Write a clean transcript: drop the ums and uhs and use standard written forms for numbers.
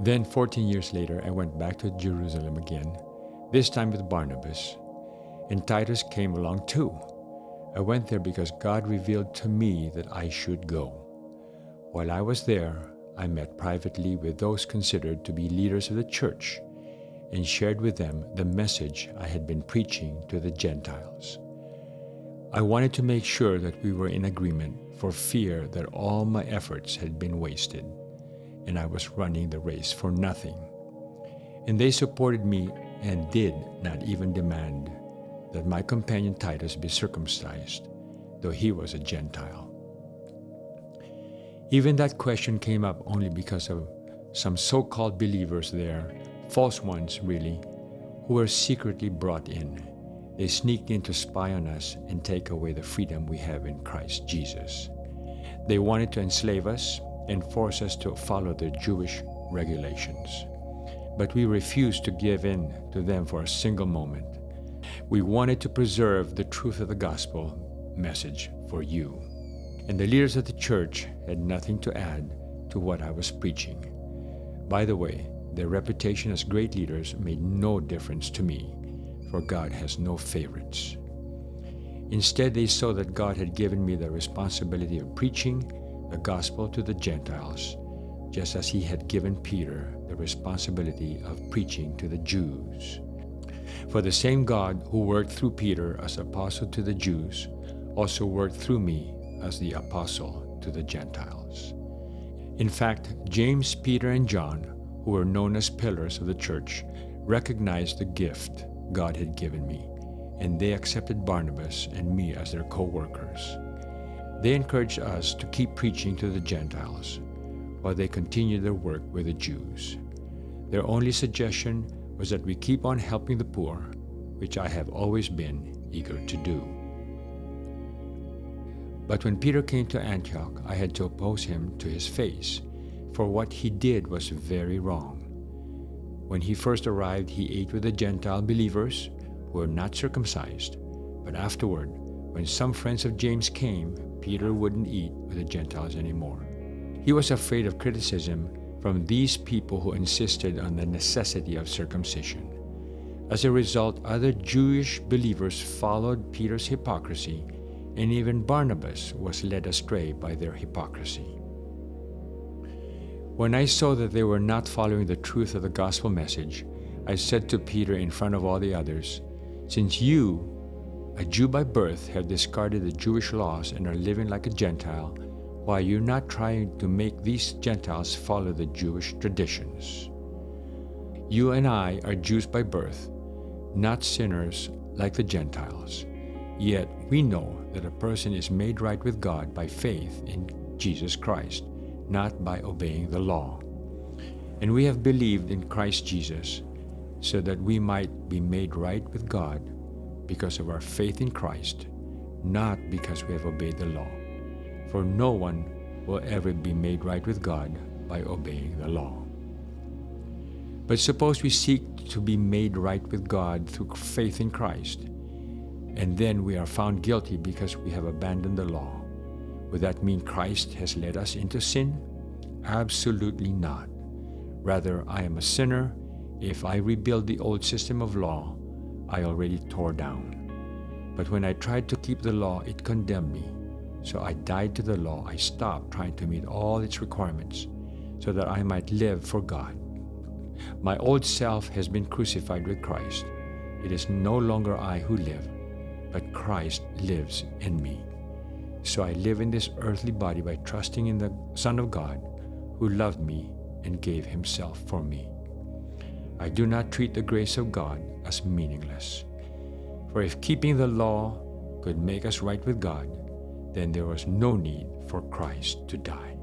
Then 14 years later, I went back to Jerusalem again, this time with Barnabas, and Titus came along too. I went there because God revealed to me that I should go. While I was there, I met privately with those considered to be leaders of the church and shared with them the message I had been preaching to the Gentiles. I wanted to make sure that we were in agreement for fear that all my efforts had been wasted and I was running the race for nothing. And they supported me and did not even demand that my companion Titus be circumcised, though he was a Gentile. Even that question came up only because of some so-called believers there, false ones really, who were secretly brought in. They sneaked in to spy on us and take away the freedom we have in Christ Jesus. They wanted to enslave us and force us to follow their Jewish regulations. But we refused to give in to them for a single moment. We wanted to preserve the truth of the gospel message for you. And the leaders of the church had nothing to add to what I was preaching. By the way, their reputation as great leaders made no difference to me, for God has no favorites. Instead, they saw that God had given me the responsibility of preaching the gospel to the Gentiles, just as he had given Peter the responsibility of preaching to the Jews. For the same God who worked through Peter as apostle to the Jews also worked through me as the apostle to the Gentiles. In fact, James, Peter, and John, who were known as pillars of the church, recognized the gift God had given me, and they accepted Barnabas and me as their co-workers. They encouraged us to keep preaching to the Gentiles while they continued their work with the Jews. Their only suggestion was that we keep on helping the poor, which I have always been eager to do. But when Peter came to Antioch, I had to oppose him to his face, for what he did was very wrong. When he first arrived, he ate with the Gentile believers who were not circumcised, but afterward, when some friends of James came, Peter wouldn't eat with the Gentiles anymore. He was afraid of criticism from these people who insisted on the necessity of circumcision. As a result, other Jewish believers followed Peter's hypocrisy, and even Barnabas was led astray by their hypocrisy. When I saw that they were not following the truth of the gospel message, I said to Peter in front of all the others, "Since you, a Jew by birth, have discarded the Jewish laws and are living like a Gentile, why are you not trying to make these Gentiles follow the Jewish traditions? You and I are Jews by birth, not sinners like the Gentiles. Yet we know that a person is made right with God by faith in Jesus Christ, not by obeying the law. And we have believed in Christ Jesus, so that we might be made right with God because of our faith in Christ, not because we have obeyed the law. For no one will ever be made right with God by obeying the law. But suppose we seek to be made right with God through faith in Christ, and then we are found guilty because we have abandoned the law. Would that mean Christ has led us into sin? Absolutely not. Rather, I am a sinner if I rebuild the old system of law I already tore down. But when I tried to keep the law, it condemned me. So I died to the law. I stopped trying to meet all its requirements so that I might live for God. My old self has been crucified with Christ. It is no longer I who live, but Christ lives in me. So I live in this earthly body by trusting in the Son of God who loved me and gave himself for me. I do not treat the grace of God as meaningless. For if keeping the law could make us right with God, then there was no need for Christ to die.